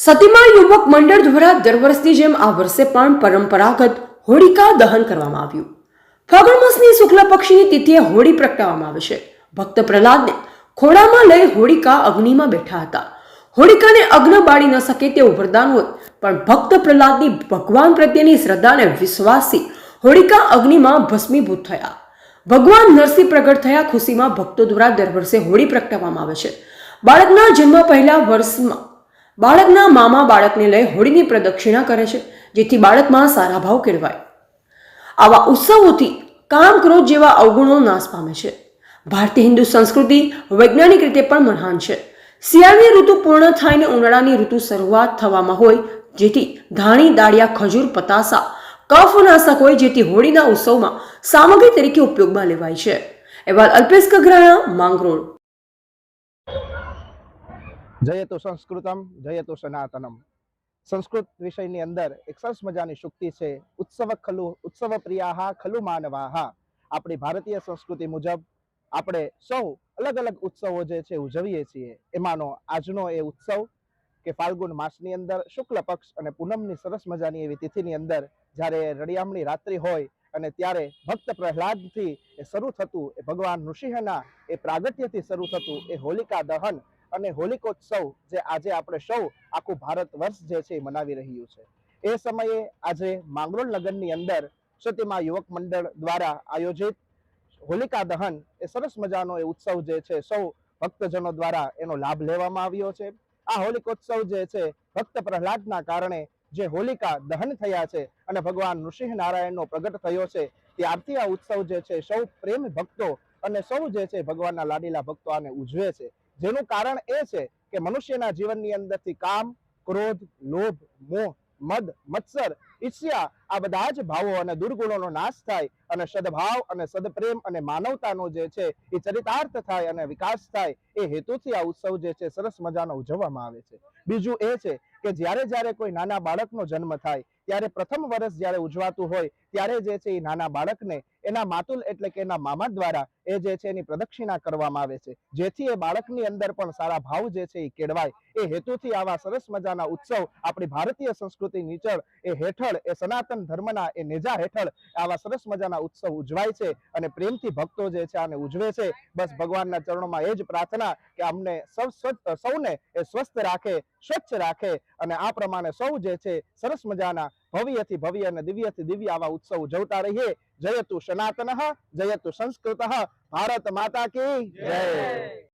સતીમા યુવક મંડળ દ્વારા દર વર્ષની જેમ આ વર્ષે પણ પરંપરાગત હોળિકા દહન કરવામાં આવ્યું। ફાગણ માસની શુક્લ પક્ષની તિથિએ હોળી પ્રગટાવવામાં આવે છે। ભક્ત પ્રહલાદને ખોળામાં લઈ હોળિકા અગ્નિમાં બેઠા હતા। હોળિકાને અગ્ન બાળી ન શકે તેવું વરદાન હોય, પણ ભક્ત પ્રહલાદની ભગવાન પ્રત્યેની શ્રદ્ધા અને વિશ્વાસથી હોળિકા અગ્નિમાં ભસ્મીભૂત થયા। ભગવાન નરસિંહ પ્રગટ થયા ખુશીમાં ભક્તો દ્વારા દર વર્ષે હોળી પ્રગટાવવામાં આવે છે। બાળકના જન્મ પહેલા વર્ષમાં બાળકના મામા બાળકને લઈ હોળીની પ્રદક્ષિણા કરે છે, જેથી બાળકમાં સારા ભાવ કેળવાય। આવા ઉત્સવોથી કામ ક્રોધ જેવા અવગુણો નાશ પામે છે। ભારતીય હિન્દુ સંસ્કૃતિ વૈજ્ઞાનિક રીતે પણ મહાન છે। શિયાળાની ઋતુ પૂર્ણ થઈને ઉનાળાની ઋતુ શરૂઆત થવામાં હોય, જેથી ધાણી, દાળિયા, ખજૂર, પતાસા કફનાશક હોય, જેથી હોળીના ઉત્સવમાં સામગ્રી તરીકે ઉપયોગમાં લેવાય છે। અહેવાલ અલ્પેશ કગરાણા, માંગરોળ। જયતુ સંસ્કૃતમ જયતુ સનાતનમ। સંસ્કૃત વિષયની અંદર એક સરસ મજાની શુક્તિ છે, ઉત્સવ પ્રિયાહ ખલુ માનવાહ। આપણી ભારતીય સંસ્કૃતિ મુજબ આપણે સૌ અલગ અલગ ઉત્સવો જે છે ઉજવીએ છીએ। એમાંનો આજનો એ ઉત્સવ કે ફાલ્ગુન માસની અંદર શુક્લ પક્ષ અને પૂનમની સરસ મજાની એવી તિથિની અંદર જ્યારે રળિયામણી રાત્રિ હોય અને ત્યારે ભક્ત પ્રહલાદથી એ શરૂ થતું, એ ભગવાન નૃસિંહના એ પ્રાગટ્યથી શરૂ થતું એ હોલિકા દહન અને હોલિકોત્સવ જે આજે આપણે સૌ આખું ભારત વર્ષ જે છે મનાવી રહ્યું છે, એ સમયે આજે માંગરોળ નગરની અંદર સતીમા યુવક મંડળ દ્વારા આયોજિત હોલિકા દહન એ સરસ મજાનો એ ઉત્સવ જે છે સૌ ભક્તજનો દ્વારા એનો લાભ લેવામાં આવ્યો છે। આ હોલિકોત્સવ જે છે ભક્ત પ્રહલાદના કારણે જે હોલિકા દહન થયા છે અને ભગવાન નૃસિંહ નારાયણનો પ્રગટ થયો છે, ત્યારથી આ ઉત્સવ જે છે સૌ પ્રેમ ભક્તો અને સૌ જે છે ભગવાનના લાડીલા ભક્તો આને ઉજવે છે। જેનું કારણ એ છે કે મનુષ્યના જીવનની અંદરથી કામ, ક્રોધ, લોભ, મોહ, મદ, મત્સર, ઈર્ષ્યા આ બધા જ ભાવો અને દુર્ગુણોનો નાશ થાય અને સદભાવ અને સદપ્રેમ અને માનવતાનો જે છે એ ચરિતાર્થ થાય અને વિકાસ થાય, એ હેતુથી આ ઉત્સવ જે છે સરસ મજાનો ઉજવવામાં આવે છે। બીજું એ છે કે જ્યારે જ્યારે કોઈ નાના બાળકનો જન્મ થાય ત્યારે પ્રથમ વર્ષ જ્યારે ઉજવાતું હોય ત્યારે જે છે એ નાના બાળકને એના માતુલ એટલે કે એના મામા દ્વારા એ જે છે એની પ્રદક્ષિણા કરવામાં આવે છે, જેથી એ બાળકની અંદર પણ સારા ભાવ જે છે એ કેળવાય। એ હેતુથી આવા સરસ મજાના ઉત્સવ આપણી ભારતીય સંસ્કૃતિ નીચળ એ હેઠળ એ સનાતન ધર્મના એ નેજા હેઠળ આવા સરસ મજાના ઉત્સવ ઉજવાય છે અને પ્રેમથી ભક્તો જે છે આને ઉજવે છે। બસ ભગવાનના ચરણોમાં એ જ પ્રાર્થના કે અમને સૌને એ સ્વસ્થ રાખે, સ્વચ્છ રાખે અને આ પ્રમાણે સૌ જે છે સરસ મજાના ભવ્યથી ભવ્ય અને દિવ્યથી દિવ્ય આવા ઉત્સવ ઉજવતા રહીએ। જયતુ સનાતનઃ જયતુ સંસ્કૃતઃ, ભારત માતા કી જય।